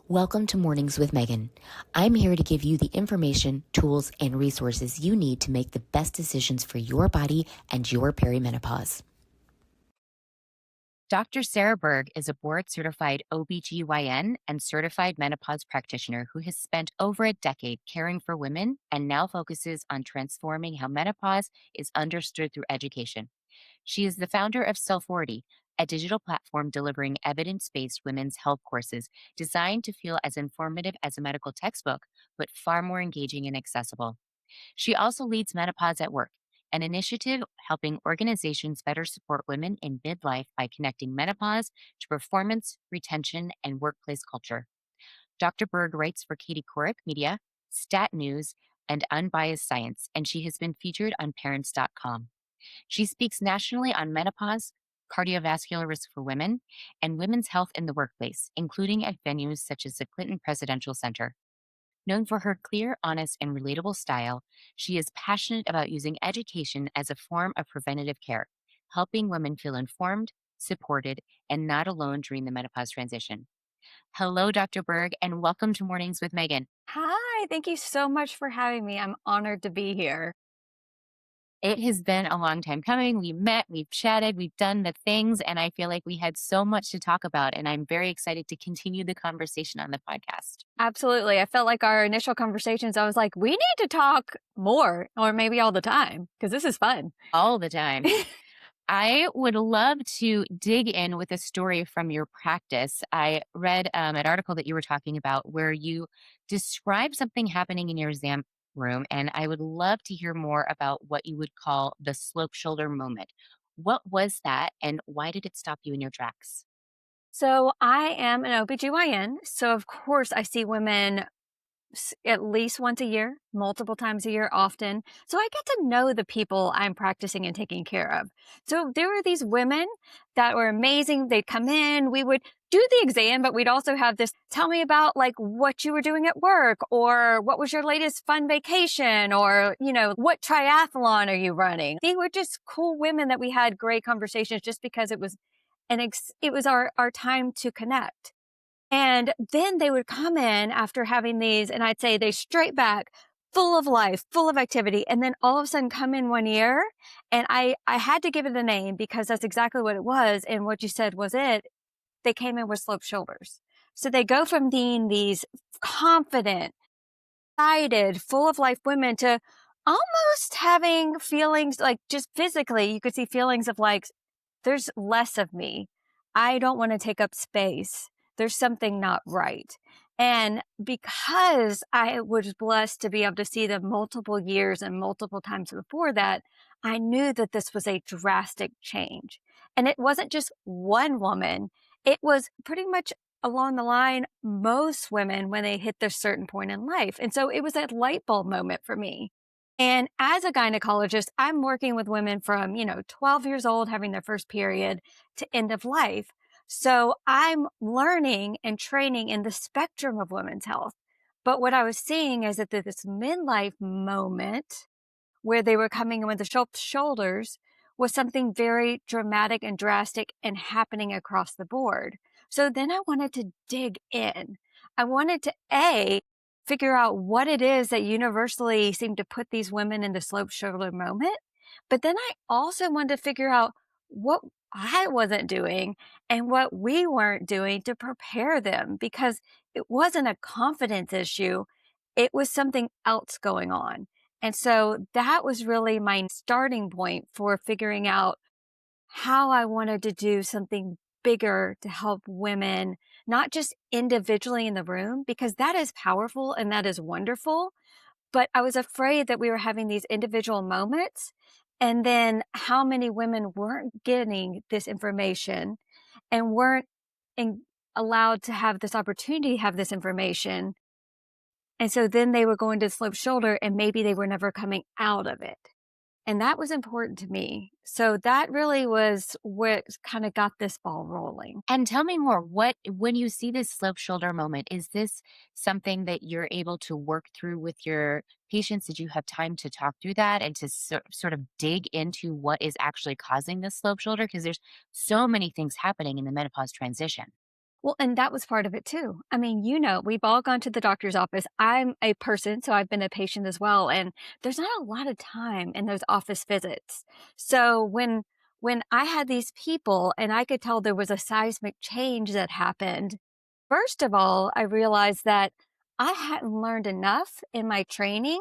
Welcome to Mornings with Megan. I'm here to give you the information, tools, and resources you need to make the best decisions for your body and your perimenopause. Dr. Sarah Berg is a board-certified OB-GYN and certified menopause practitioner who has spent over a decade caring for women and now focuses on transforming how menopause is understood through education. She is the founder of Self-40, a digital platform delivering evidence-based women's health courses designed to feel as informative as a medical textbook, but far more engaging and accessible. She also leads Menopause at Work, an initiative helping organizations better support women in midlife by connecting menopause to performance, retention, and workplace culture. Dr. Berg writes for Katie Couric Media, Stat News, and Unbiased Science, and she has been featured on Parents.com. She speaks nationally on menopause, cardiovascular risk for women, and women's health in the workplace, including at venues such as the Clinton Presidential Center. Known for her clear, honest, and relatable style, she is passionate about using education as a form of preventative care, helping women feel informed, supported, and not alone during the menopause transition. Hello, Dr. Berg, and welcome to Mornings with Megan. Hi, thank you so much for having me. I'm honored to be here. It has been a long time coming. We met, we've chatted, we've done the things, and I feel like we had so much to talk about, and I'm very excited to continue the conversation on the podcast. Absolutely. I felt like our initial conversations, I was like, we need to talk more or maybe all the time because this is fun. All the time. I would love to dig in with a story from your practice. I read an article that you were talking about where you described something happening in your exam room, and I would love to hear more about what you would call the slope shoulder moment. What was that, and why did it stop you in your tracks? So I am an OB-GYN. So of course I see women at least once a year, multiple times a year, often. So I get to know the people I'm practicing and taking care of. So there were these women that were amazing. They'd come in, we would do the exam, but we'd also have this, tell me about like what you were doing at work or what was your latest fun vacation or, what triathlon are you running? They were just cool women that we had great conversations just because it was it was our time to connect. And then they would come in after having these, and I'd say they straight back, full of life, full of activity. And then all of a sudden come in one year, and I had to give it a name because that's exactly what it was. And what you said was it. They came in with sloped shoulders. So they go from being these confident, excited, full of life women to almost having feelings like just physically, you could see feelings of like, there's less of me. I don't want to take up space. There's something not right. And because I was blessed to be able to see them multiple years and multiple times before that, I knew that this was a drastic change. And it wasn't just one woman. It was pretty much along the line, most women when they hit this certain point in life. And so it was that light bulb moment for me. And as a gynecologist, I'm working with women from, 12 years old having their first period to end of life. So I'm learning and training in the spectrum of women's health. But what I was seeing is that this midlife moment where they were coming in with the shoulders was something very dramatic and drastic and happening across the board. So then I wanted to dig in. I wanted to figure out what it is that universally seemed to put these women in the slope shoulder moment. But then I also wanted to figure out what I wasn't doing and what we weren't doing to prepare them, because it wasn't a confidence issue. It was something else going on. And so that was really my starting point for figuring out how I wanted to do something bigger to help women, not just individually in the room, because that is powerful and that is wonderful. But I was afraid that we were having these individual moments, and then how many women weren't getting this information and weren't allowed to have this opportunity to have this information. And so then they were going to slope shoulder and maybe they were never coming out of it. And that was important to me. So that really was what kind of got this ball rolling. And tell me more, when you see this slope shoulder moment, is this something that you're able to work through with your patients? Did you have time to talk through that and to sort of dig into what is actually causing this slope shoulder? Because there's so many things happening in the menopause transition. Well, and that was part of it too. I mean, we've all gone to the doctor's office. I'm a person, so I've been a patient as well, and there's not a lot of time in those office visits. So when I had these people and I could tell there was a seismic change that happened, first of all, I realized that I hadn't learned enough in my training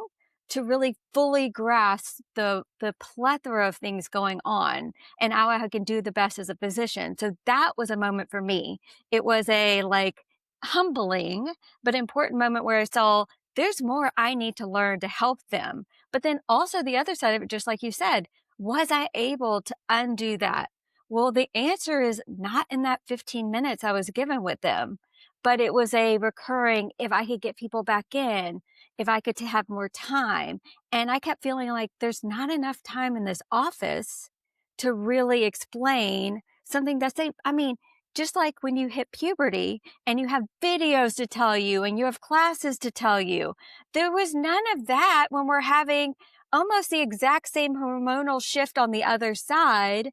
to really fully grasp the plethora of things going on and how I can do the best as a physician. So that was a moment for me. It was a like humbling but important moment where I saw there's more I need to learn to help them. But then also the other side of it, just like you said, was I able to undo that? Well, the answer is not in that 15 minutes I was given with them, but it was a recurring, if I could get people back in, if I could to have more time. And I kept feeling like there's not enough time in this office to really explain something that's I mean, just like when you hit puberty and you have videos to tell you and you have classes to tell you, there was none of that when we're having almost the exact same hormonal shift on the other side.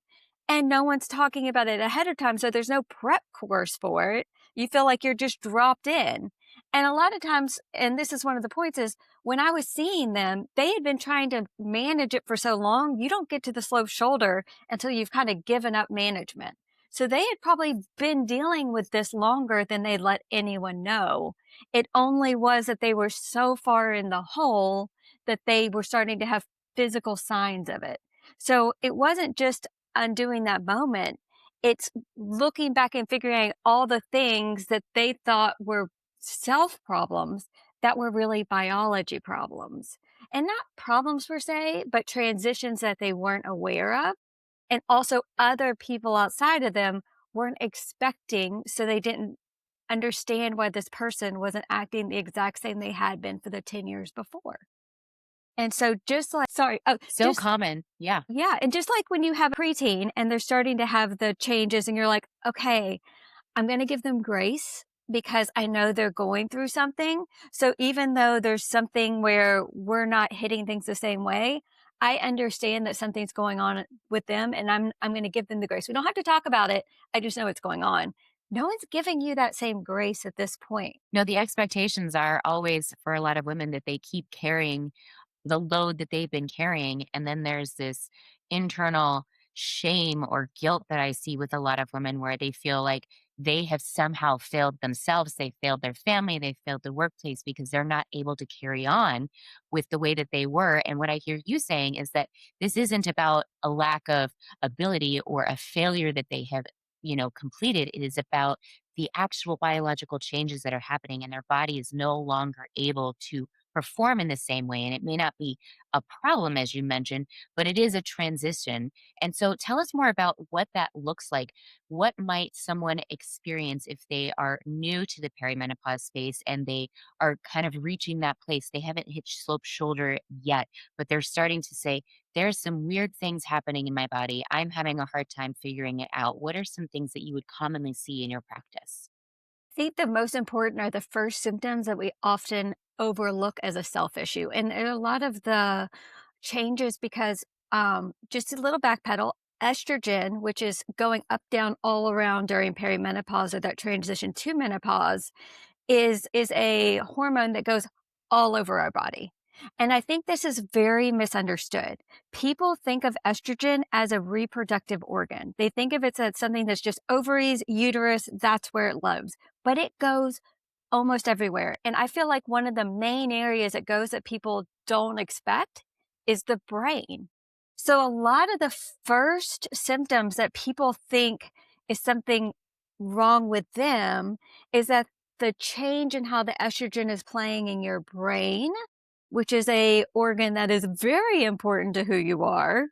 And no one's talking about it ahead of time. So there's no prep course for it. You feel like you're just dropped in. And a lot of times, and this is one of the points, is when I was seeing them, they had been trying to manage it for so long, you don't get to the sloped shoulder until you've kind of given up management. So they had probably been dealing with this longer than they let anyone know. It only was that they were so far in the hole that they were starting to have physical signs of it. So it wasn't just undoing that moment. It's looking back and figuring out all the things that they thought were self problems that were really biology problems. And not problems per se, but transitions that they weren't aware of. And also other people outside of them weren't expecting, so they didn't understand why this person wasn't acting the exact same they had been for the 10 years before. And so just like, sorry, So common. Yeah. yeah. And just like when you have a preteen and they're starting to have the changes and you're like, okay, I'm going to give them grace because I know they're going through something. So even though there's something where we're not hitting things the same way, I understand that something's going on with them and I'm going to give them the grace. We don't have to talk about it. I just know what's going on. No one's giving you that same grace at this point. No, the expectations are always for a lot of women that they keep carrying the load that they've been carrying. And then there's this internal shame or guilt that I see with a lot of women where they feel like they have somehow failed themselves. They failed their family. They failed the workplace because they're not able to carry on with the way that they were. And what I hear you saying is that this isn't about a lack of ability or a failure that they have, completed. It is about the actual biological changes that are happening and their body is no longer able to perform in the same way. And it may not be a problem, as you mentioned, but it is a transition. And so tell us more about what that looks like. What might someone experience if they are new to the perimenopause space and they are kind of reaching that place? They haven't hit slope shoulder yet, but they're starting to say, there's some weird things happening in my body. I'm having a hard time figuring it out. What are some things that you would commonly see in your practice? I think the most important are the first symptoms that we often overlook as a self issue. And there are a lot of the changes because just a little backpedal, estrogen, which is going up, down, all around during perimenopause or that transition to menopause, is a hormone that goes all over our body. And I think this is very misunderstood. People think of estrogen as a reproductive organ. They think of it as something that's just ovaries, uterus, that's where it lives. But it goes almost everywhere. And I feel like one of the main areas it goes that people don't expect is the brain. So a lot of the first symptoms that people think is something wrong with them is that the change in how the estrogen is playing in your brain, which is a organ that is very important to who you are,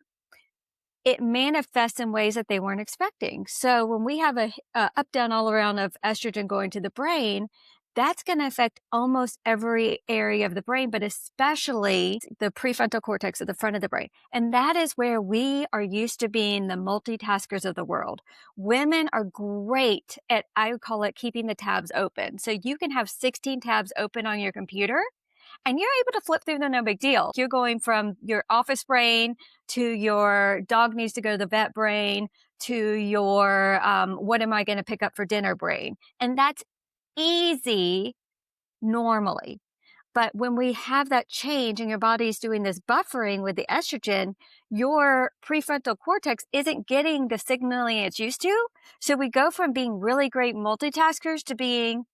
it manifests in ways that they weren't expecting. So when we have a up, down, all around of estrogen going to the brain, that's going to affect almost every area of the brain, but especially the prefrontal cortex at the front of the brain. And that is where we are used to being the multitaskers of the world. Women are great at, I would call it, keeping the tabs open. So you can have 16 tabs open on your computer and you're able to flip through them, no big deal. You're going from your office brain to your dog needs to go to the vet brain to your what am I going to pick up for dinner brain. And that's easy normally. But when we have that change and your body's doing this buffering with the estrogen, your prefrontal cortex isn't getting the signaling it's used to. So we go from being really great multitaskers to being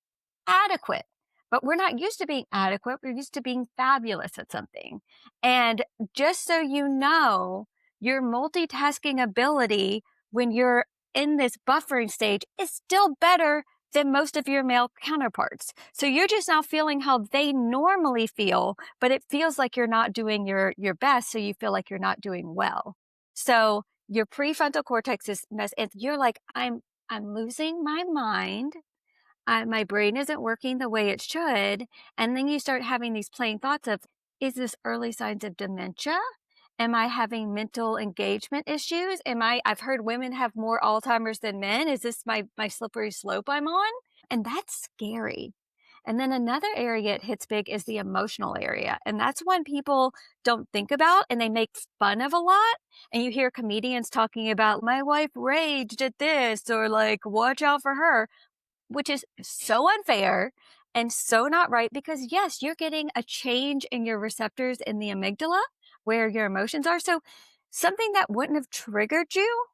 adequate. But we're not used to being adequate. We're used to being fabulous at something. And just so you know, your multitasking ability when you're in this buffering stage is still better than most of your male counterparts. So you're just now feeling how they normally feel, but it feels like you're not doing your best. So you feel like you're not doing well. So your prefrontal cortex is and you're like, I'm losing my mind. My brain isn't working the way it should. And then you start having these plain thoughts of, is this early signs of dementia? Am I having mental engagement issues? I've heard women have more Alzheimer's than men. Is this my slippery slope I'm on? And that's scary. And then another area it hits big is the emotional area. And that's one people don't think about and they make fun of a lot. And you hear comedians talking about, my wife raged at this, or like, watch out for her, which is so unfair and so not right, because yes, you're getting a change in your receptors in the amygdala where your emotions are. So something that wouldn't have triggered you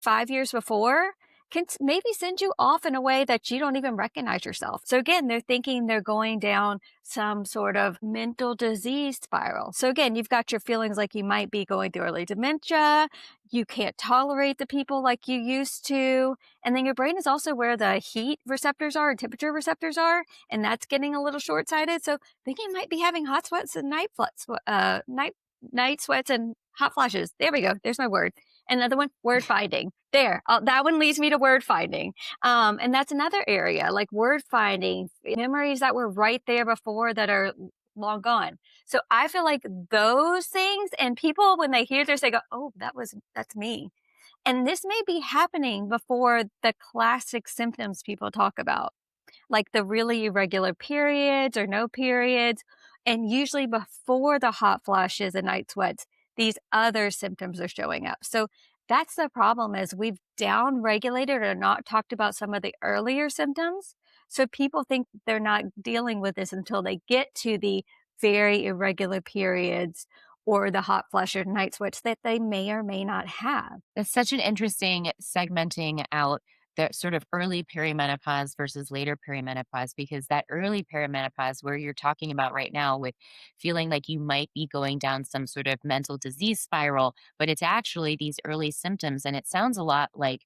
5 years before can maybe send you off in a way that you don't even recognize yourself. So again, they're thinking they're going down some sort of mental disease spiral. So again, you've got your feelings like you might be going through early dementia. You can't tolerate the people like you used to. And then your brain is also where the heat receptors are and temperature receptors are. And that's getting a little short-sighted. So thinking might be having hot sweats and night sweats and hot flashes. There we go. There's my word. Another one, word finding. There, that one leads me to word finding. And that's another area, like word finding, memories that were right there before that are long gone. So I feel like those things, and people, when they hear this, they go, oh, that's me. And this may be happening before the classic symptoms people talk about, like the really irregular periods or no periods. And usually before the hot flashes and night sweats, these other symptoms are showing up. So that's the problem, is we've down regulated or not talked about some of the earlier symptoms. So people think they're not dealing with this until they get to the very irregular periods or the hot flush or night sweats that they may or may not have. It's such an interesting segmenting out the sort of early perimenopause versus later perimenopause, because that early perimenopause, where you're talking about right now with feeling like you might be going down some sort of mental disease spiral, but it's actually these early symptoms. And it sounds a lot like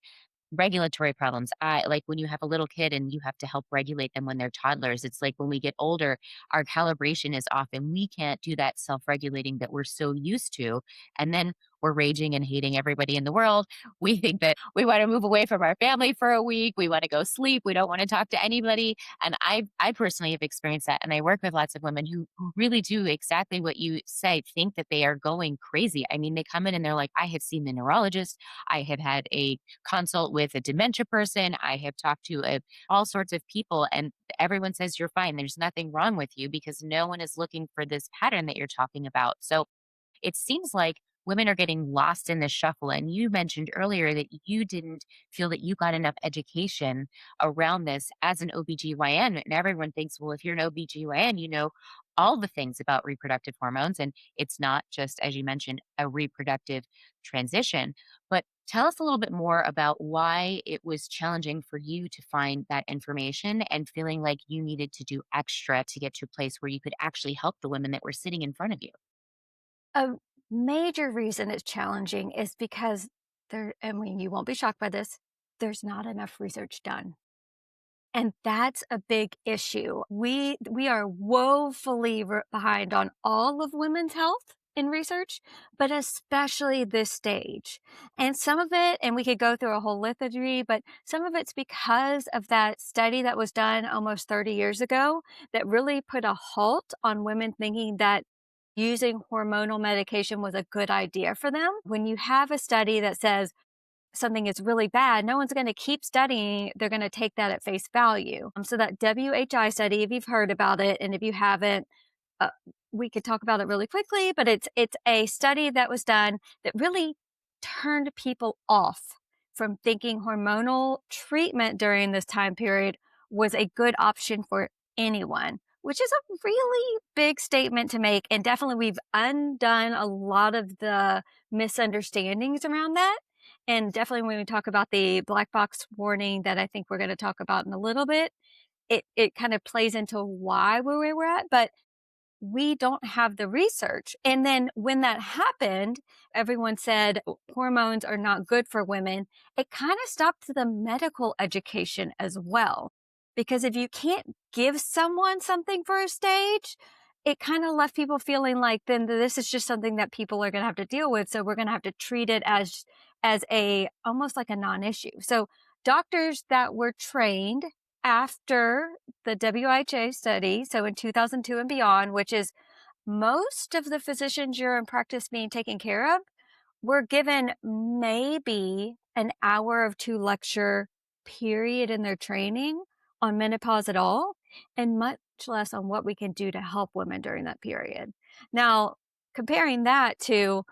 regulatory problems. I like when you have a little kid and you have to help regulate them when they're toddlers. It's like when we get older, our calibration is off and we can't do that self regulating that we're so used to. And then we're raging and hating everybody in the world. We think that we want to move away from our family for a week. We want to go sleep. We don't want to talk to anybody. And I personally have experienced that. And I work with lots of women who really do exactly what you say, think that they are going crazy. I mean, they come in and they're like, I have seen the neurologist. I have had a consult with a dementia person. I have talked to all sorts of people, and everyone says you're fine. There's nothing wrong with you, because no one is looking for this pattern that you're talking about. So it seems like women are getting lost in the shuffle. And you mentioned earlier that you didn't feel that you got enough education around this as an OB-GYN. And everyone thinks, well, if you're an OB-GYN, you know all the things about reproductive hormones. And it's not just, as you mentioned, a reproductive transition. But tell us a little bit more about why it was challenging for you to find that information and feeling like you needed to do extra to get to a place where you could actually help the women that were sitting in front of you. A major reason it's challenging is because I mean, you won't be shocked by this, there's not enough research done. And that's a big issue. We are woefully behind on all of women's health in research, but especially this stage. And some of it, and we could go through a whole litany, but some of it's because of that study that was done almost 30 years ago that really put a halt on women thinking that using hormonal medication was a good idea for them. When you have a study that says something is really bad, no one's going to keep studying. They're going to take that at face value. So that WHI study, if you've heard about it, and if you haven't, uh, we could talk about it really quickly, but it's a study that was done that really turned people off from thinking hormonal treatment during this time period was a good option for anyone, which is a really big statement to make. And definitely we've undone a lot of the misunderstandings around that. And definitely when we talk about the black box warning that I think we're going to talk about in a little bit, it kind of plays into why where we're at. But we don't have the research. And then when that happened, everyone said hormones are not good for women. It kind of stopped the medical education as well. Because if you can't give someone something for a stage, it kind of left people feeling like then this is just something that people are going to have to deal with. So we're going to have to treat it as a almost like a non-issue. So doctors that were trained after the WHI study, so in 2002 and beyond, which is most of the physicians you're in practice being taken care of, were given maybe an hour of 2 lecture period in their training on menopause at all, and much less on what we can do to help women during that period. Now, comparing that to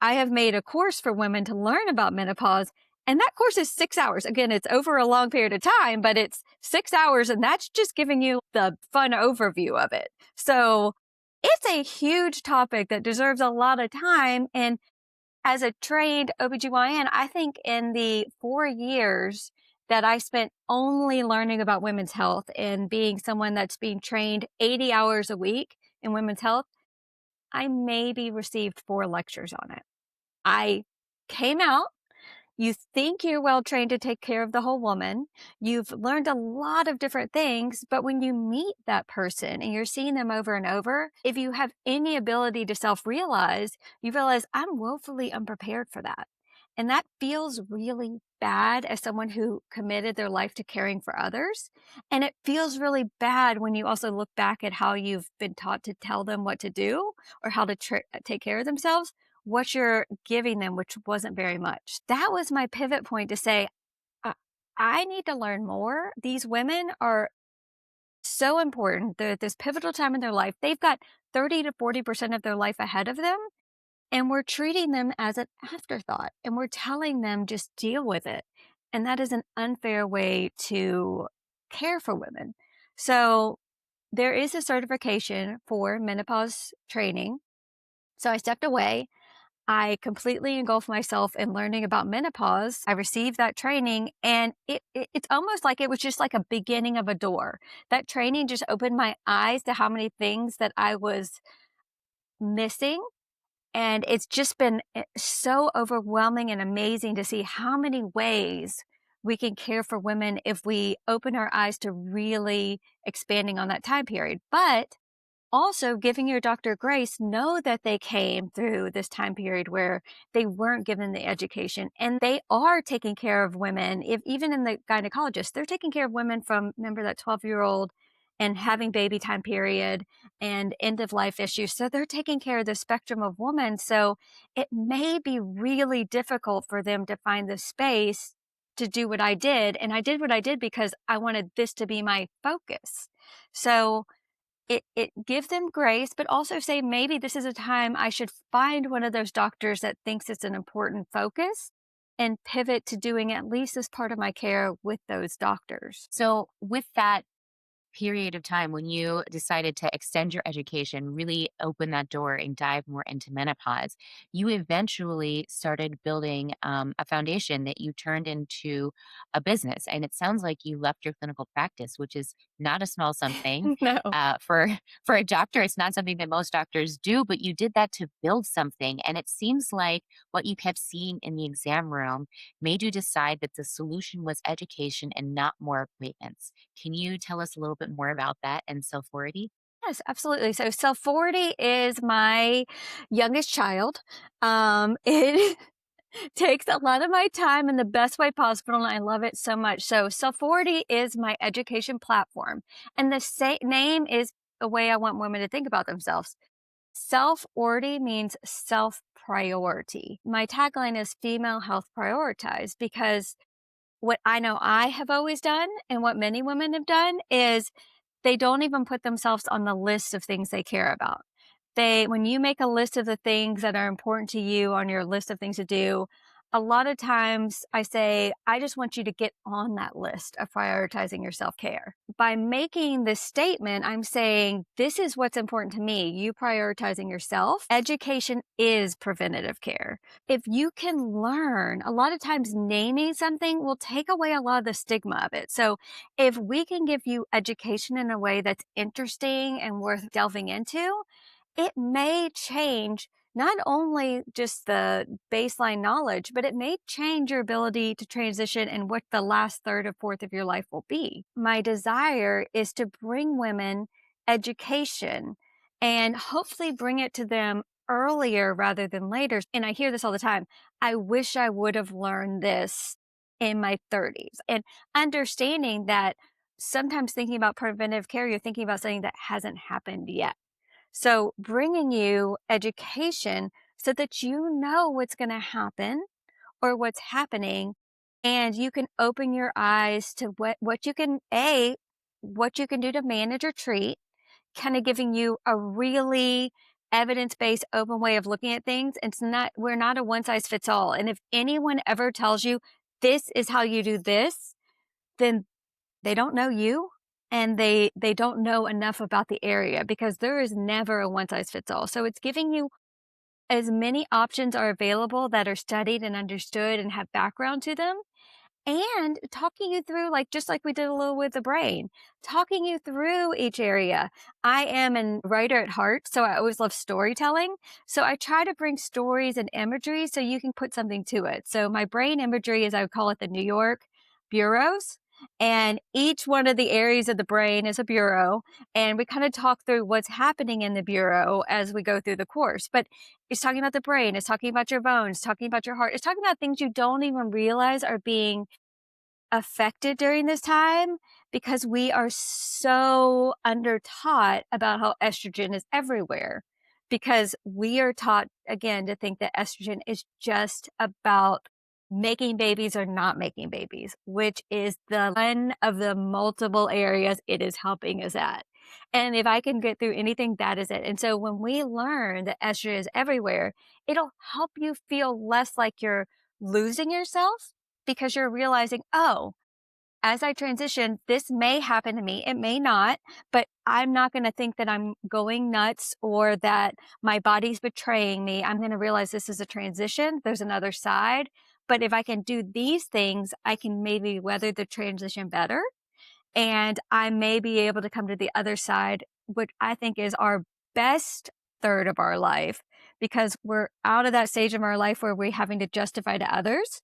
I have made a course for women to learn about menopause, and that course is 6 hours. Again, it's over a long period of time, but it's 6 hours, and that's just giving you the fun overview of it. So it's a huge topic that deserves a lot of time. And as a trained OB-GYN, I think in the 4 years that I spent only learning about women's health and being someone that's being trained 80 hours a week in women's health, I maybe received 4 lectures on it. I came out. You think you're well trained to take care of the whole woman. You've learned a lot of different things, but when you meet that person and you're seeing them over and over, if you have any ability to self-realize, you realize I'm woefully unprepared for that. And that feels really bad as someone who committed their life to caring for others. And it feels really bad when you also look back at how you've been taught to tell them what to do or how to take care of themselves, what you're giving them, which wasn't very much. That was my pivot point to say, I need to learn more. These women are so important. They're at this pivotal time in their life. They've got 30 to 40% of their life ahead of them. And we're treating them as an afterthought. And we're telling them just deal with it. And that is an unfair way to care for women. So there is a certification for menopause training. So I stepped away. I completely engulfed myself in learning about menopause. I received that training, and it's almost like it was just like a beginning of a door. That training just opened my eyes to how many things that I was missing. And it's just been so overwhelming and amazing to see how many ways we can care for women if we open our eyes to really expanding on that time period. But also giving your doctor grace, know that they came through this time period where they weren't given the education, and they are taking care of women. If even in the gynecologist, they're taking care of women from, remember that 12-year-old and having baby time period and end of life issues. So they're taking care of the spectrum of women. So it may be really difficult for them to find the space to do what I did. And I did what I did because I wanted this to be my focus. So it gives them grace, but also say maybe this is a time I should find one of those doctors that thinks it's an important focus and pivot to doing at least this part of my care with those doctors. So, with that period of time when you decided to extend your education, really open that door and dive more into menopause, you eventually started building a foundation that you turned into a business. And it sounds like you left your clinical practice, which is not a small something. No. For a doctor, it's not something that most doctors do, but you did that to build something. And it seems like what you kept seeing in the exam room made you decide that the solution was education and not more appointments. Can you tell us a little bit more about that and self-fority? Yes, absolutely. So self-forty is my youngest child. It takes a lot of my time in the best way possible, and I love it so much. So self-forty is my education platform. And the name is a way I want women to think about themselves. Self-orty means self-priority. My tagline is female health prioritized, because what I know I have always done and what many women have done is they don't even put themselves on the list of things they care about. When you make a list of the things that are important to you on your list of things to do, A lot of times I say, I just want you to get on that list of prioritizing your self care. By making this statement, I'm saying, this is what's important to me. You prioritizing yourself. Education is preventative care. If you can learn, a lot of times naming something will take away a lot of the stigma of it. So if we can give you education in a way that's interesting and worth delving into, it may change not only just the baseline knowledge, but it may change your ability to transition and what the last third or fourth of your life will be. My desire is to bring women education and hopefully bring it to them earlier rather than later. And I hear this all the time. I wish I would have learned this in my 30s. And understanding that sometimes thinking about preventive care, you're thinking about something that hasn't happened yet. So bringing you education so that you know what's going to happen or what's happening, and you can open your eyes to what you can, what you can do to manage or treat, kind of giving you a really evidence-based open way of looking at things. We're not a one size fits all. And if anyone ever tells you this is how you do this, then they don't know you, and they don't know enough about the area, because there is never a one size fits all. So it's giving you as many options are available that are studied and understood and have background to them, and talking you through, like, just like we did a little with the brain, talking you through each area. I am a writer at heart, so I always love storytelling. So I try to bring stories and imagery so you can put something to it. So my brain imagery is, I would call it the New York bureaus. And each one of the areas of the brain is a bureau. And we kind of talk through what's happening in the bureau as we go through the course. But it's talking about the brain, it's talking about your bones, talking about your heart, it's talking about things you don't even realize are being affected during this time, because we are so under taught about how estrogen is everywhere, because we are taught again to think that estrogen is just about making babies or not making babies, which is the one of the multiple areas it is helping us at. And if I can get through anything, that is it. And so when we learn that estrogen is everywhere, it'll help you feel less like you're losing yourself, because you're realizing, oh, as I transition, this may happen to me. It may not, but I'm not going to think that I'm going nuts or that my body's betraying me. I'm going to realize this is a transition. There's another side. But if I can do these things, I can maybe weather the transition better. And I may be able to come to the other side, which I think is our best third of our life, because we're out of that stage of our life where we're having to justify to others.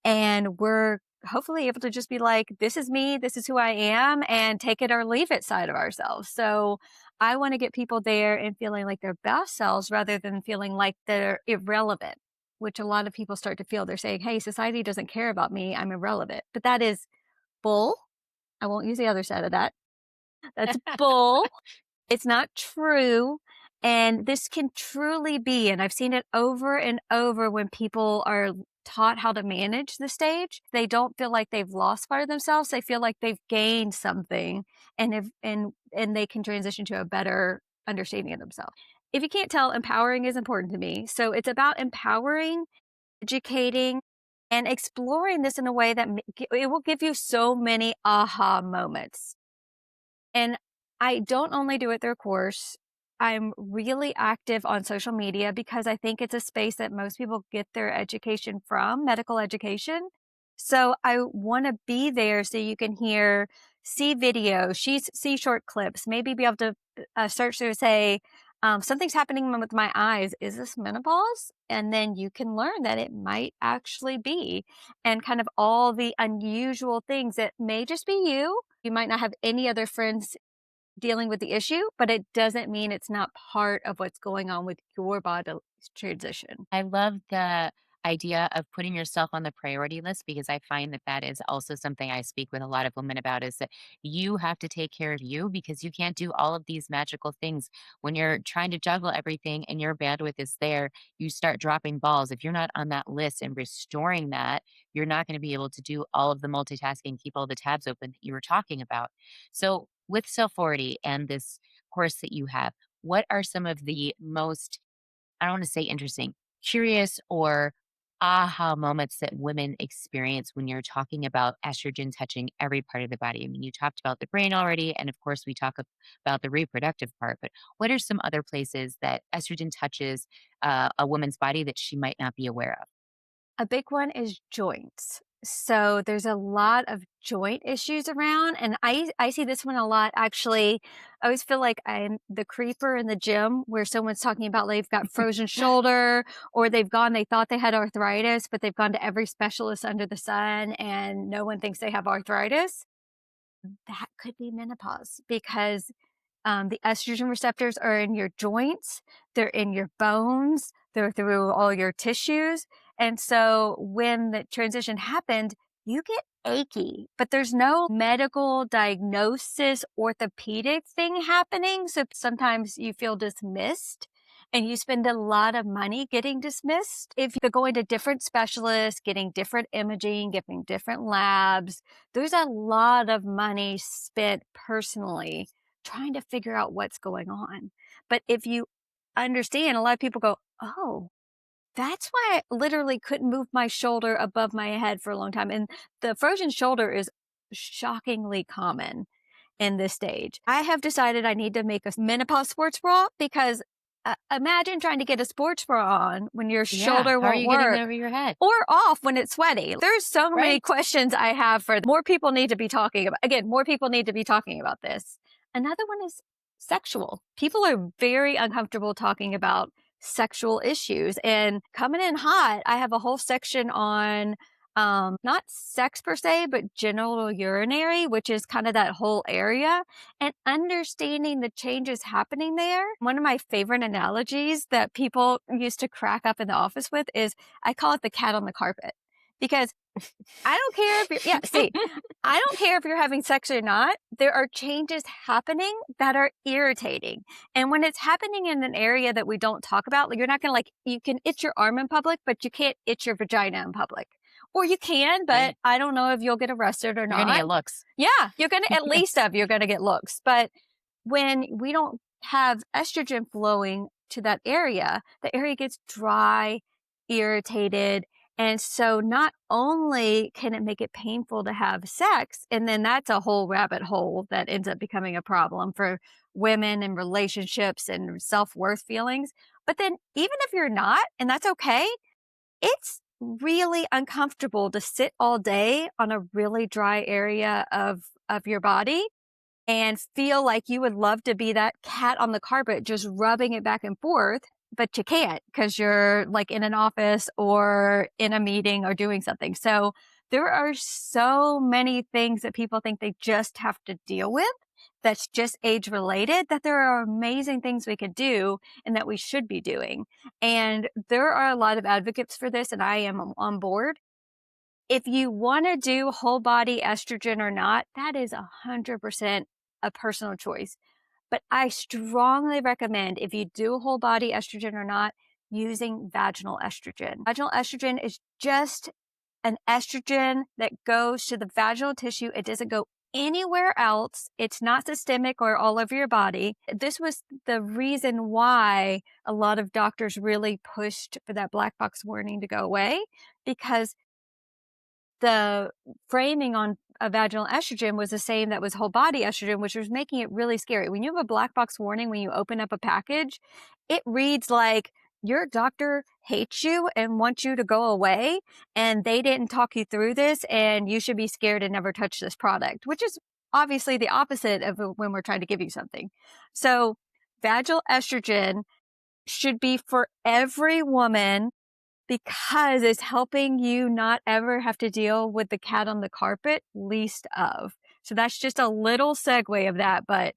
And we're hopefully able to just be like, this is me, this is who I am, and take it or leave it side of ourselves. So I want to get people there and feeling like their best selves rather than feeling like they're irrelevant, which a lot of people start to feel. They're saying, hey, society doesn't care about me, I'm irrelevant. But that is bull. I won't use the other side of that. That's bull. It's not true. And this can truly be, and I've seen it over and over when people are taught how to manage the stage, they don't feel like they've lost part of themselves. They feel like they've gained something, and they can transition to a better understanding of themselves. If you can't tell, empowering is important to me. So it's about empowering, educating, and exploring this in a way that it will give you so many aha moments. And I don't only do it through a course. I'm really active on social media because I think it's a space that most people get their education from, medical education. So I want to be there so you can see videos, see short clips, maybe be able to search through, say, something's happening with my eyes. Is this menopause? And then you can learn that it might actually be, and kind of all the unusual things that may just be you. You might not have any other friends dealing with the issue, but it doesn't mean it's not part of what's going on with your body's transition. I love the idea of putting yourself on the priority list, because I find that that is also something I speak with a lot of women about, is that you have to take care of you, because you can't do all of these magical things when you're trying to juggle everything and your bandwidth is there. You start dropping balls. If you're not on that list and restoring that, you're not going to be able to do all of the multitasking, keep all the tabs open that you were talking about. So with Self 40 and this course that you have, what are some of the most, I don't want to say interesting, curious or aha moments that women experience when you're talking about estrogen touching every part of the body? I mean, you talked about the brain already, and of course, we talk about the reproductive part, but what are some other places that estrogen touches a woman's body that she might not be aware of? A big one is joints. So there's a lot of joint issues around, and I see this one a lot actually. I always feel like I'm the creeper in the gym where someone's talking about they've got frozen shoulder, or they thought they had arthritis, but they've gone to every specialist under the sun and no one thinks they have arthritis. That could be menopause because the estrogen receptors are in your joints, they're in your bones, they're through all your tissues. And so when the transition happened, you get achy, but there's no medical diagnosis, orthopedic thing happening. So sometimes you feel dismissed and you spend a lot of money getting dismissed. If you're going to different specialists, getting different imaging, getting different labs, there's a lot of money spent personally trying to figure out what's going on. But if you understand, a lot of people go, oh, that's why I literally couldn't move my shoulder above my head for a long time. And the frozen shoulder is shockingly common in this stage. I have decided I need to make a menopause sports bra because imagine trying to get a sports bra on when your Yeah. shoulder How are won't you getting work that over your head? or off when it's sweaty. There's so many Right. questions I have for more people need to be talking about. Again, more people need to be talking about this. Another one is sexual. People are very uncomfortable talking about sexual issues and coming in hot. I have a whole section on not sex per se, but genital urinary, which is kind of that whole area and understanding the changes happening there. One of my favorite analogies that people used to crack up in the office with is I call it the cat on the carpet because I don't care if you're, yeah, see, I don't care if you're having sex or not. There are changes happening that are irritating. And when it's happening in an area that we don't talk about, like you're not going to like, you can itch your arm in public, but you can't itch your vagina in public. Or you can, but Right. I don't know if you'll get arrested or You're going to not. get looks. Yeah, you're going to, at least of you're going to get looks. But when we don't have estrogen flowing to that area, the area gets dry, irritated. And so not only can it make it painful to have sex, and then that's a whole rabbit hole that ends up becoming a problem for women and relationships and self-worth feelings. But then even if you're not, and that's okay, it's really uncomfortable to sit all day on a really dry area of your body and feel like you would love to be that cat on the carpet, just rubbing it back and forth, but you can't because you're like in an office or in a meeting or doing something. So there are so many things that people think they just have to deal with that's just age related, that there are amazing things we could do and that we should be doing. And there are a lot of advocates for this, and I am on board. If you want to do whole body estrogen or not, that is 100% a personal choice. But I strongly recommend if you do whole body estrogen or not, using vaginal estrogen. Vaginal estrogen is just an estrogen that goes to the vaginal tissue. It doesn't go anywhere else. It's not systemic or all over your body. This was the reason why a lot of doctors really pushed for that black box warning to go away, because the framing on a vaginal estrogen was the same that was whole body estrogen, which was making it really scary. When you have a black box warning, when you open up a package, it reads like your doctor hates you and wants you to go away, and they didn't talk you through this, and you should be scared and never touch this product, which is obviously the opposite of when we're trying to give you something. So vaginal estrogen should be for every woman because it's helping you not ever have to deal with the cat on the carpet, least of. So that's just a little segue of that. But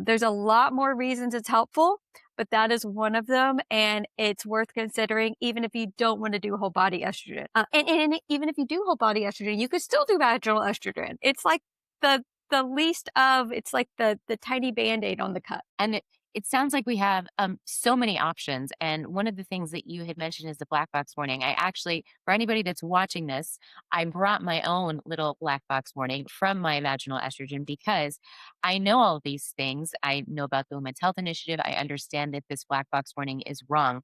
there's a lot more reasons it's helpful, but that is one of them. And it's worth considering even if you don't want to do whole body estrogen. And even if you do whole body estrogen, you could still do vaginal estrogen. It's like the least of, it's like the tiny Band-Aid on the cut. And it sounds like we have so many options. And one of the things that you had mentioned is the black box warning. I actually, for anybody that's watching this, I brought my own little black box warning from my vaginal estrogen because I know all of these things. I know about the Women's Health Initiative. I understand that this black box warning is wrong.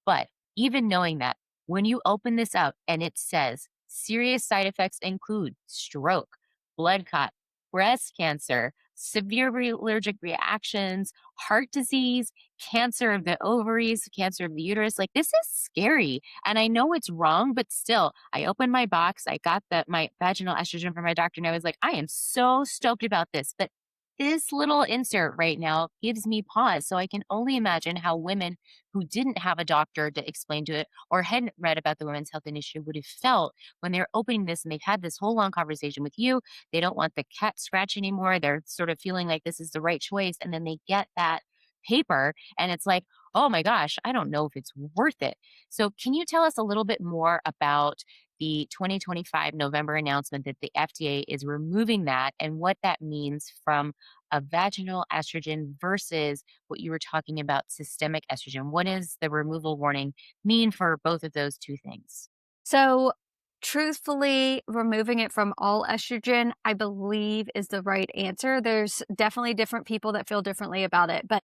But even knowing that, When you open this up and it says serious side effects include stroke, blood clot, breast cancer, severe allergic reactions, heart disease, cancer of the ovaries, cancer of the uterus. Like, this is scary. And I know it's wrong, but still, I opened my box. I got my vaginal estrogen from my doctor, and I was like, I am so stoked about this. But this little insert right now gives me pause. So I can only imagine how women who didn't have a doctor to explain to it or hadn't read about the Women's Health Initiative would have felt when they're opening this and they've had this whole long conversation with you. They don't want the cat scratch anymore. They're sort of feeling like this is the right choice. And then they get that paper and it's like, oh my gosh, I don't know if it's worth it. So can you tell us a little bit more about the 2025 November announcement that the FDA is removing that and what that means from a vaginal estrogen versus what you were talking about, systemic estrogen? What does the removal warning mean for both of those two things? So, truthfully, removing it from all estrogen, I believe, is the right answer. There's definitely different people that feel differently about it, but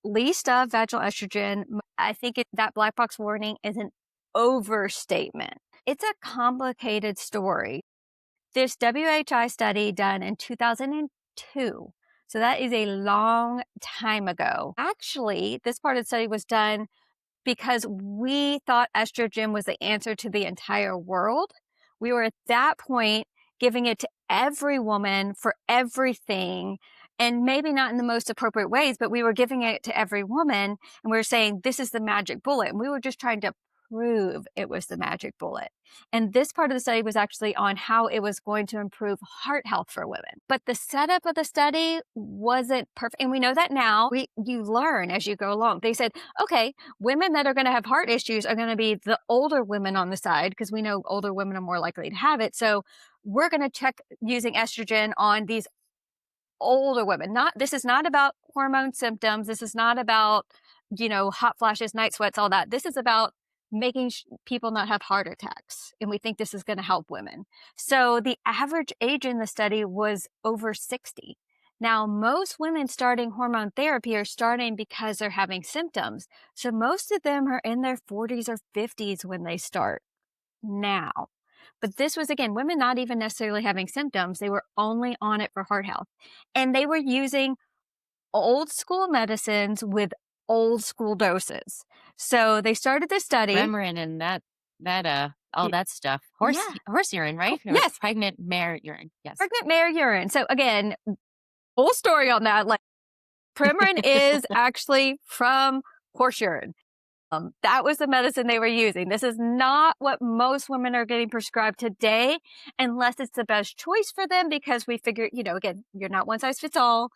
least of vaginal estrogen, I think that black box warning is an overstatement. It's a complicated story. This WHI study done in 2002, so that is a long time ago. Actually, this part of the study was done because we thought estrogen was the answer to the entire world. We were at that point giving it to every woman for everything, and maybe not in the most appropriate ways, but we were giving it to every woman, and we were saying, this is the magic bullet. And we were just trying to prove it was the magic bullet. And this part of the study was actually on how it was going to improve heart health for women. But the setup of the study wasn't perfect. And we know that now. You learn as you go along. They said, okay, women that are going to have heart issues are going to be the older women on the side, because we know older women are more likely to have it. So we're going to check using estrogen on these older women. This is not about hormone symptoms. This is not about, hot flashes, night sweats, all that. This is about making people not have heart attacks. And we think this is going to help women. So the average age in the study was over 60. Now, most women starting hormone therapy are starting because they're having symptoms. So most of them are in their 40s or 50s when they start now. But this was, again, women not even necessarily having symptoms. They were only on it for heart health. And they were using old school medicines with old school doses. So they started this study. Remeron and all that stuff. Horse urine, right? Or Yes. Pregnant mare urine. Yes. Pregnant mare urine. So again, full story on that. Like, Premarin is actually from horse urine. That was the medicine they were using. This is not what most women are getting prescribed today, unless it's the best choice for them, because we figure, again, you're not one size fits all.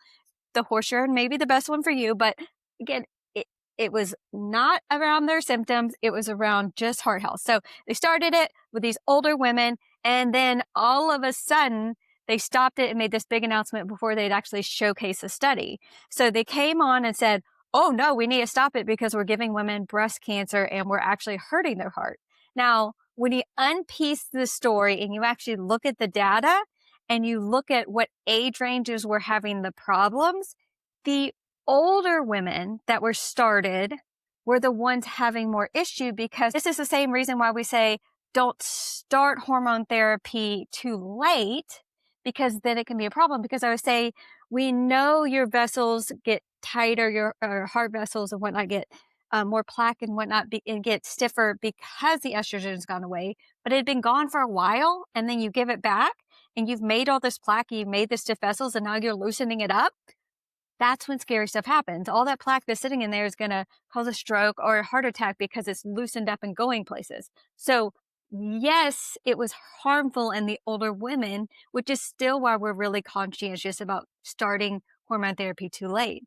The horse urine may be the best one for you, but again, it was not around their symptoms. It was around just heart health. So they started it with these older women, and then all of a sudden they stopped it and made this big announcement before they'd actually showcase the study. So they came on and said, oh no, we need to stop it because we're giving women breast cancer and we're actually hurting their heart. Now, when you unpiece the story and you actually look at the data and you look at what age ranges were having the problems, the older women that were started were the ones having more issue, because this is the same reason why we say don't start hormone therapy too late, because then it can be a problem. Because I would say, we know your vessels get tighter, your heart vessels and whatnot get more plaque and whatnot, and get stiffer because the estrogen has gone away, but it had been gone for a while, and then you give it back and you've made all this plaque, you've made the stiff vessels, and now you're loosening it up. That's when scary stuff happens. All that plaque that's sitting in there is going to cause a stroke or a heart attack because it's loosened up and going places. So yes, it was harmful in the older women, which is still why we're really conscientious about starting hormone therapy too late.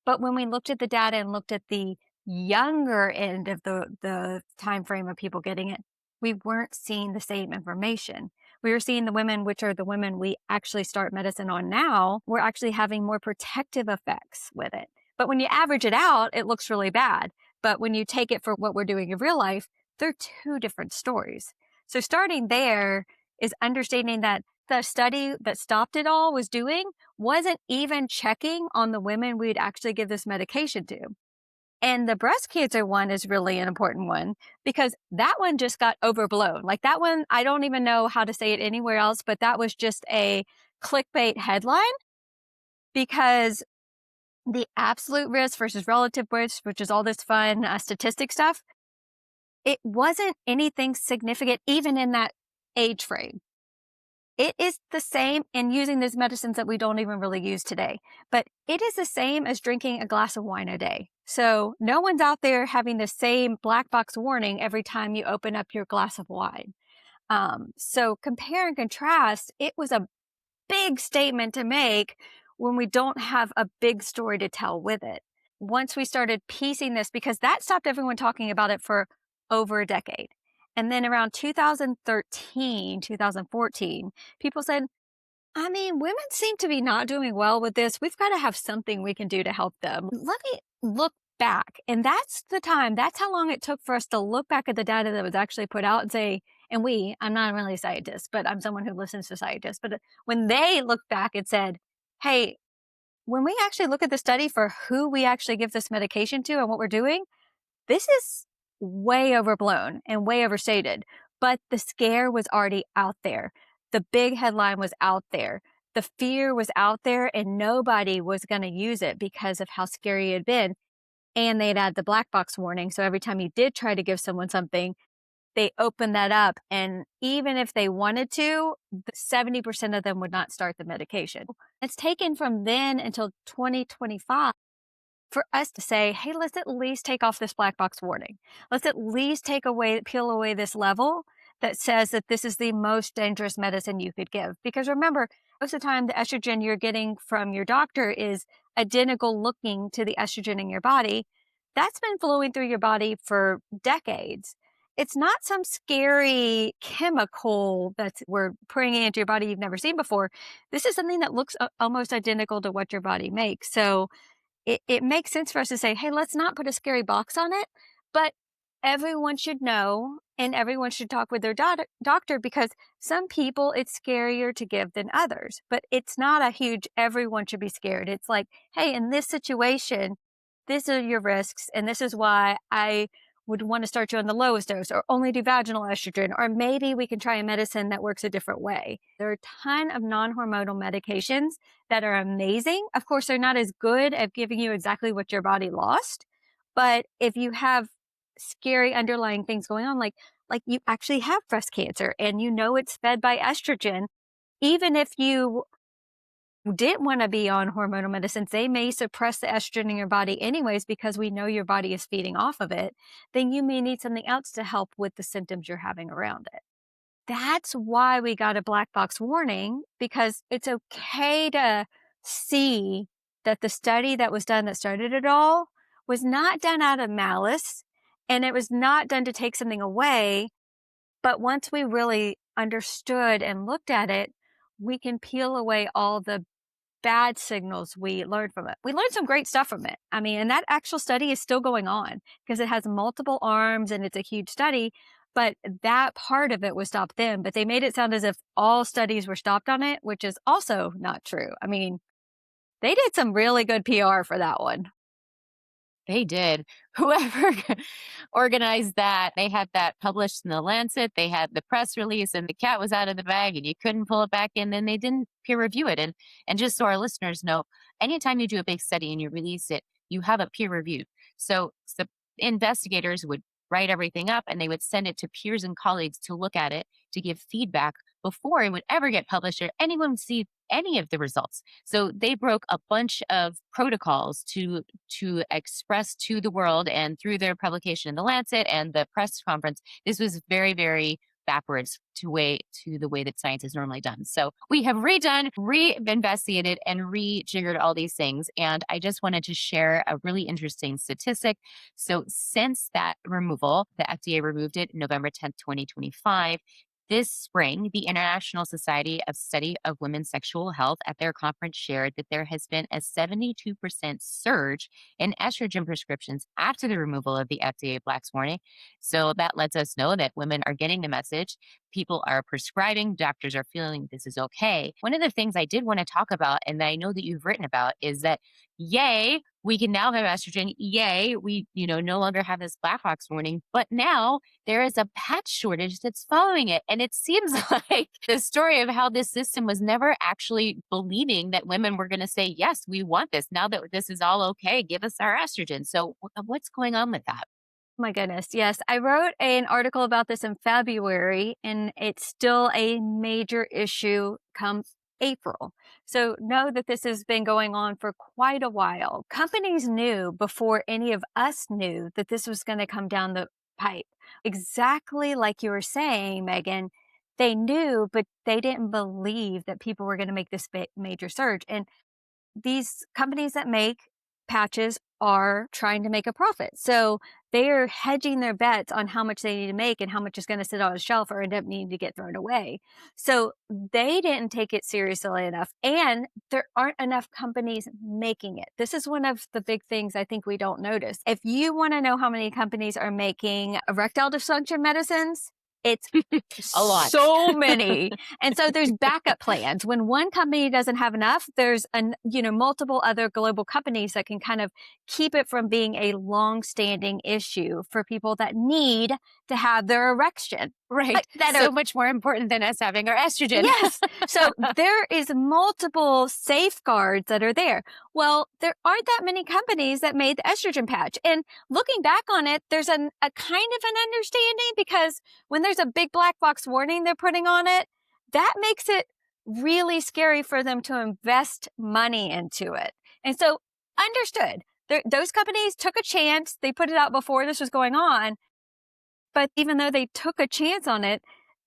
But when we looked at the data and looked at the younger end of the time frame of people getting it, we weren't seeing the same information. We were seeing the women, which are the women we actually start medicine on now, we're actually having more protective effects with it. But when you average it out, it looks really bad. But when you take it for what we're doing in real life, they're two different stories. So starting there is understanding that the study that stopped it all was doing wasn't even checking on the women we'd actually give this medication to. And the breast cancer one is really an important one because that one just got overblown. Like that one, I don't even know how to say it anywhere else, but that was just a clickbait headline because the absolute risk versus relative risk, which is all this fun statistic stuff, it wasn't anything significant even in that age frame. It is the same in using these medicines that we don't even really use today, but it is the same as drinking a glass of wine a day. So no one's out there having the same black box warning every time you open up your glass of wine. So compare and contrast, it was a big statement to make when we don't have a big story to tell with it. Once we started piecing this, because that stopped everyone talking about it for over a decade. And then around 2013, 2014, people said, I mean, women seem to be not doing well with this. We've got to have something we can do to help them. Let me look back. And that's the time, that's how long it took for us to look back at the data that was actually put out and say, I'm not really a scientist, but I'm someone who listens to scientists. But when they looked back and said, hey, when we actually look at the study for who we actually give this medication to and what we're doing, this is way overblown and way overstated. But the scare was already out there. The big headline was out there. The fear was out there, and nobody was going to use it because of how scary it had been. And they'd add the black box warning. So every time you did try to give someone something, they opened that up. And even if they wanted to, 70% of them would not start the medication. It's taken from then until 2025 for us to say, hey, let's at least take off this black box warning. Let's at least peel away this level that says that this is the most dangerous medicine you could give. Because remember, most of the time, the estrogen you're getting from your doctor is identical looking to the estrogen in your body. That's been flowing through your body for decades. It's not some scary chemical that we're putting into your body you've never seen before. This is something that looks almost identical to what your body makes. So it makes sense for us to say, hey, let's not put a scary box on it, but everyone should know and everyone should talk with their doctor because some people it's scarier to give than others, but it's not a huge everyone should be scared. It's like, hey, in this situation, these are your risks, and this is why I would want to start you on the lowest dose or only do vaginal estrogen, or maybe we can try a medicine that works a different way. There are a ton of non-hormonal medications that are amazing. Of course, they're not as good at giving you exactly what your body lost, but if you have scary underlying things going on, like you actually have breast cancer and you know it's fed by estrogen, even if you didn't want to be on hormonal medicines, they may suppress the estrogen in your body anyways because we know your body is feeding off of it, then you may need something else to help with the symptoms you're having around it. That's why we got a black box warning, because it's okay to see that the study that was done that started it all was not done out of malice, and it was not done to take something away. But once we really understood and looked at it, we can peel away all the bad signals we learned from it. We learned some great stuff from it. I mean, and that actual study is still going on because it has multiple arms and it's a huge study, but that part of it was stopped then. But they made it sound as if all studies were stopped on it, which is also not true. I mean, they did some really good PR for that one. They did. Whoever organized that, they had that published in the Lancet. They had the press release, and the cat was out of the bag, and you couldn't pull it back in. And they didn't peer review it. And just so our listeners know, anytime you do a big study and you release it, you have it peer reviewed. So the investigators would write everything up, and they would send it to peers and colleagues to look at it to give feedback before it would ever get published or anyone would see any of the results. So they broke a bunch of protocols to express to the world, and through their publication in the Lancet and the press conference, this was very, very backwards to the way that science is normally done. So we have reinvestigated and rejiggered all these things. And I just wanted to share a really interesting statistic. So since that removal, the FDA removed it November 10th, 2025. This spring, the International Society of Study of Women's Sexual Health at their conference shared that there has been a 72% surge in estrogen prescriptions after the removal of the FDA Black warning. So that lets us know that women are getting the message. People are prescribing, doctors are feeling this is okay. One of the things I did want to talk about, and I know that you've written about, is that yay, we can now have estrogen. Yay. We, no longer have this black box warning, but now there is a patch shortage that's following it. And it seems like the story of how this system was never actually believing that women were going to say, yes, we want this. Now that this is all okay, give us our estrogen. So what's going on with that? My goodness. Yes. I wrote an article about this in February, and it's still a major issue come April. So know that this has been going on for quite a while. Companies knew before any of us knew that this was going to come down the pipe. Exactly like you were saying, Megan, they knew, but they didn't believe that people were going to make this major surge. And these companies that make patches are trying to make a profit. So they're hedging their bets on how much they need to make and how much is going to sit on a shelf or end up needing to get thrown away. So they didn't take it seriously enough. And there aren't enough companies making it. This is one of the big things I think we don't notice. If you want to know how many companies are making erectile dysfunction medicines, it's A lot. so many. And so there's backup plans. When one company doesn't have enough, there's multiple other global companies that can kind of keep it from being a long-standing issue for people that need to have their erection. Right. That's so much more important than us having our estrogen. Yes. So there is multiple safeguards that are there. Well, there aren't that many companies that made the estrogen patch. And looking back on it, there's a kind of an understanding, because when there's a big black box warning they're putting on it, that makes it really scary for them to invest money into it. And so understood, those companies took a chance. They put it out before this was going on. But even though they took a chance on it,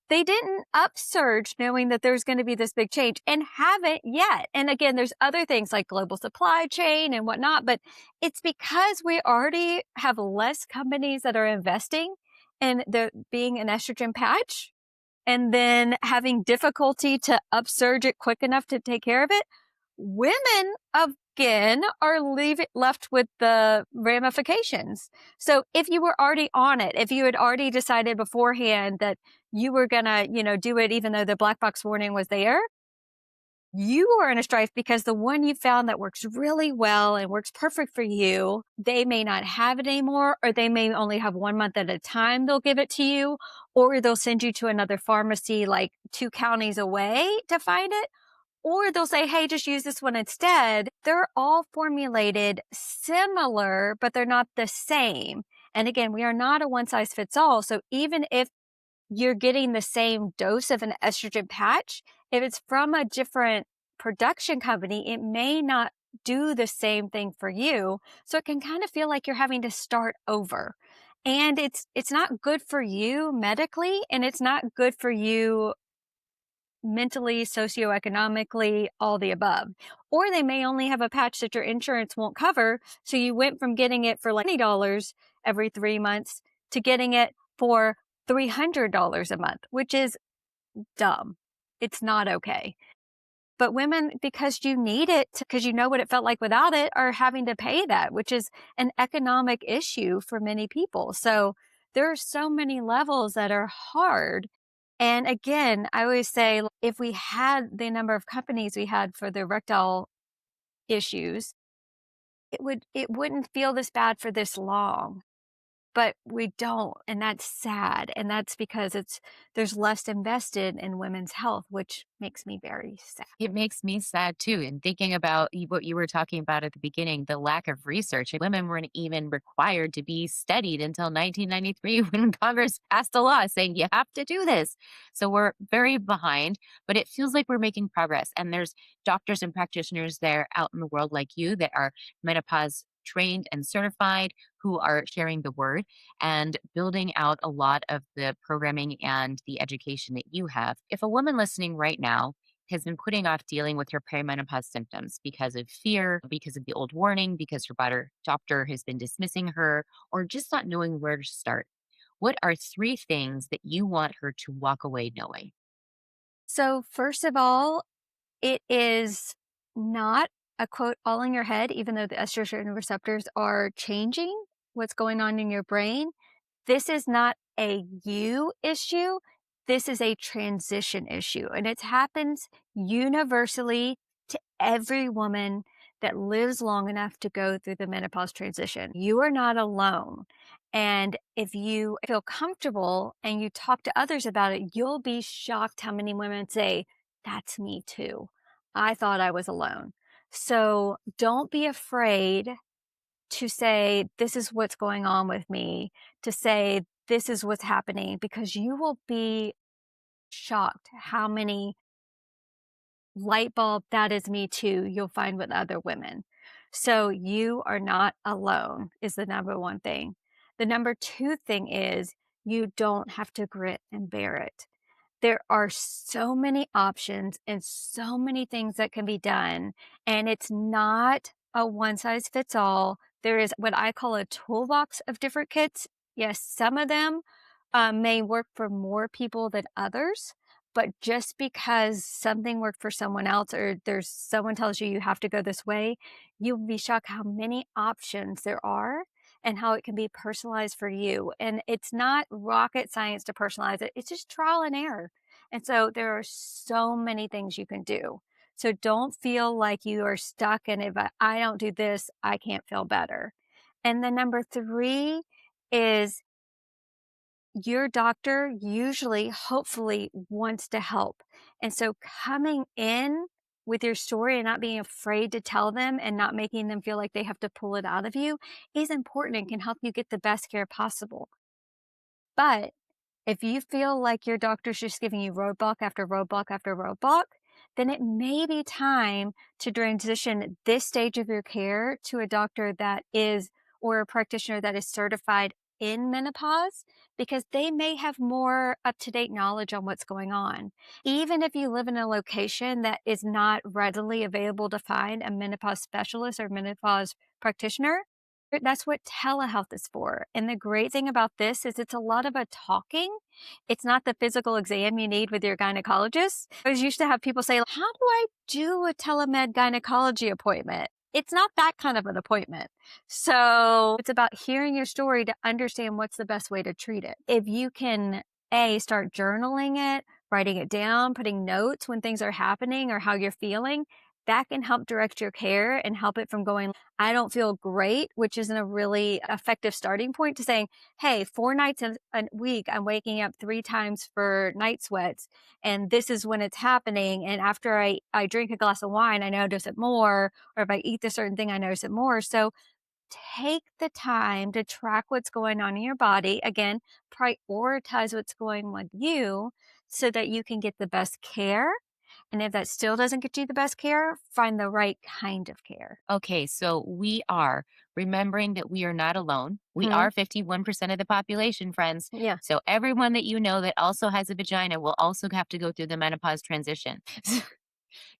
they didn't upsurge knowing that there's going to be this big change, and haven't yet. And again, there's other things like global supply chain and whatnot, but it's because we already have less companies that are investing in there being an estrogen patch and then having difficulty to upsurge it quick enough to take care of it. Women, again, are left with the ramifications. So if you were already on it, if you had already decided beforehand that you were going to, do it even though the black box warning was there, you are in a strife, because the one you found that works really well and works perfect for you, they may not have it anymore, or they may only have 1 month at a time they'll give it to you, or they'll send you to another pharmacy like 2 counties away to find it. Or they'll say, hey, just use this one instead. They're all formulated similar, but they're not the same. And again, we are not a one size fits all. So even if you're getting the same dose of an estrogen patch, if it's from a different production company, it may not do the same thing for you. So it can kind of feel like you're having to start over. And it's not good for you medically, and it's not good for you mentally, socioeconomically, all the above. Or they may only have a patch that your insurance won't cover. So you went from getting it for like $20 every 3 months to getting it for $300 a month, which is dumb. It's not okay. But women, because you need it, because you know what it felt like without it, are having to pay that, which is an economic issue for many people. So there are so many levels that are hard. And again, I always say, if we had the number of companies we had for the erectile issues, it wouldn't feel this bad for this long. But we don't, and that's sad. And that's because there's less invested in women's health, which makes me very sad. It makes me sad too. And thinking about what you were talking about at the beginning, the lack of research. Women weren't even required to be studied until 1993 when Congress passed a law saying you have to do this. So we're very behind, but it feels like we're making progress. And there's doctors and practitioners there out in the world like you that are menopause trained and certified, who are sharing the word and building out a lot of the programming and the education that you have. If a woman listening right now has been putting off dealing with her perimenopause symptoms because of fear, because of the old warning, because her doctor has been dismissing her, or just not knowing where to start, what are 3 things that you want her to walk away knowing? So first of all, it is not a quote all in your head, even though the estrogen receptors are changing what's going on in your brain. This is not a you issue. This is a transition issue. And it happens universally to every woman that lives long enough to go through the menopause transition. You are not alone. And if you feel comfortable and you talk to others about it, you'll be shocked how many women say, "That's me too. I thought I was alone." So don't be afraid to say, "This is what's going on with me," to say, "This is what's happening," because you will be shocked how many light bulb, "That is me too," you'll find with other women. So you are not alone is the number one thing. The number two thing is you don't have to grit and bear it. There are so many options and so many things that can be done, and it's not a one size fits all. There is what I call a toolbox of different kits. Yes, some of them may work for more people than others, but just because something worked for someone else or there's someone tells you you have to go this way, you'll be shocked how many options there are and how it can be personalized for you. And it's not rocket science to personalize it. It's just trial and error. And so there are so many things you can do. So don't feel like you are stuck and if I don't do this, I can't feel better. And then number three is your doctor usually, hopefully, wants to help. And so coming in with your story and not being afraid to tell them and not making them feel like they have to pull it out of you is important and can help you get the best care possible. But if you feel like your doctor's just giving you roadblock after roadblock after roadblock, then it may be time to transition this stage of your care to a doctor that is, or a practitioner that is certified in menopause, because they may have more up-to-date knowledge on what's going on. Even if you live in a location that is not readily available to find a menopause specialist or menopause practitioner, that's what telehealth is for. And the great thing about this is it's a lot of a talking. It's not the physical exam you need with your gynecologist. I was used to have people say, "How do I do a telemed gynecology appointment?" It's not that kind of an appointment. So it's about hearing your story to understand what's the best way to treat it. If you can, start journaling it, writing it down, putting notes when things are happening or how you're feeling, that can help direct your care and help it from going, "I don't feel great," which isn't a really effective starting point, to saying, "Hey, 4 nights a week, I'm waking up 3 times for night sweats, and this is when it's happening. And after I drink a glass of wine, I notice it more, or if I eat this certain thing, I notice it more." So take the time to track what's going on in your body. Again, prioritize what's going on with you so that you can get the best care. And if that still doesn't get you the best care, find the right kind of care. Okay, so we are remembering that we are not alone. We Mhm. are 51% of the population, friends. Yeah. So everyone that you know that also has a vagina will also have to go through the menopause transition.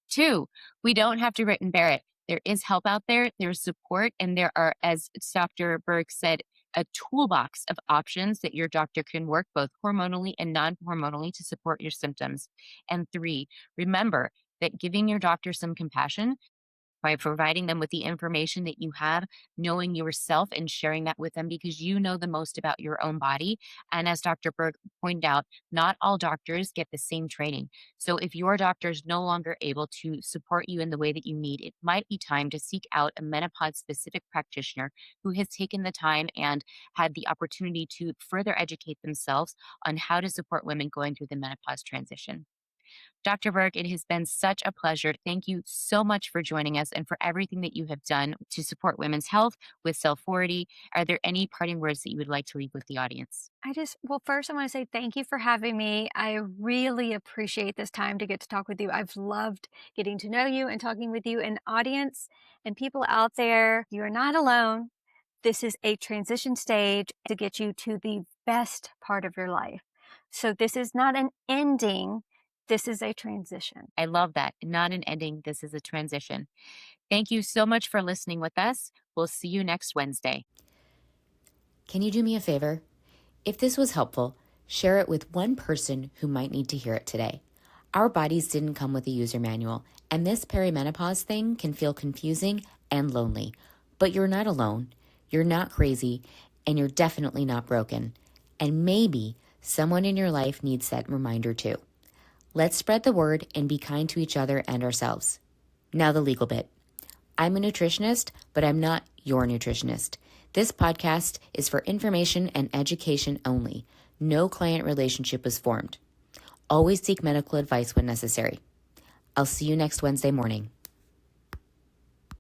Two, we don't have to grit and bear it. There is help out there, there's support, and there are, as Dr. Berg said, a toolbox of options that your doctor can work both hormonally and non hormonally to support your symptoms. And three, remember that giving your doctor some compassion by providing them with the information that you have, knowing yourself and sharing that with them because you know the most about your own body. And as Dr. Berg pointed out, not all doctors get the same training. So if your doctor is no longer able to support you in the way that you need, it might be time to seek out a menopause specific practitioner who has taken the time and had the opportunity to further educate themselves on how to support women going through the menopause transition. Dr. Berg, it has been such a pleasure. Thank you so much for joining us and for everything that you have done to support women's health with Self 40. Are there any parting words that you would like to leave with the audience? Well, first, I want to say thank you for having me. I really appreciate this time to get to talk with you. I've loved getting to know you and talking with you, and audience and people out there. You are not alone. This is a transition stage to get you to the best part of your life. So this is not an ending. This is a transition. I love that. Not an ending. This is a transition. Thank you so much for listening with us. We'll see you next Wednesday. Can you do me a favor? If this was helpful, share it with one person who might need to hear it today. Our bodies didn't come with a user manual, and this perimenopause thing can feel confusing and lonely. But you're not alone, you're not crazy, and you're definitely not broken. And maybe someone in your life needs that reminder too. Let's spread the word and be kind to each other and ourselves. Now the legal bit. I'm a nutritionist, but I'm not your nutritionist. This podcast is for information and education only. No client relationship was formed. Always seek medical advice when necessary. I'll see you next Wednesday morning.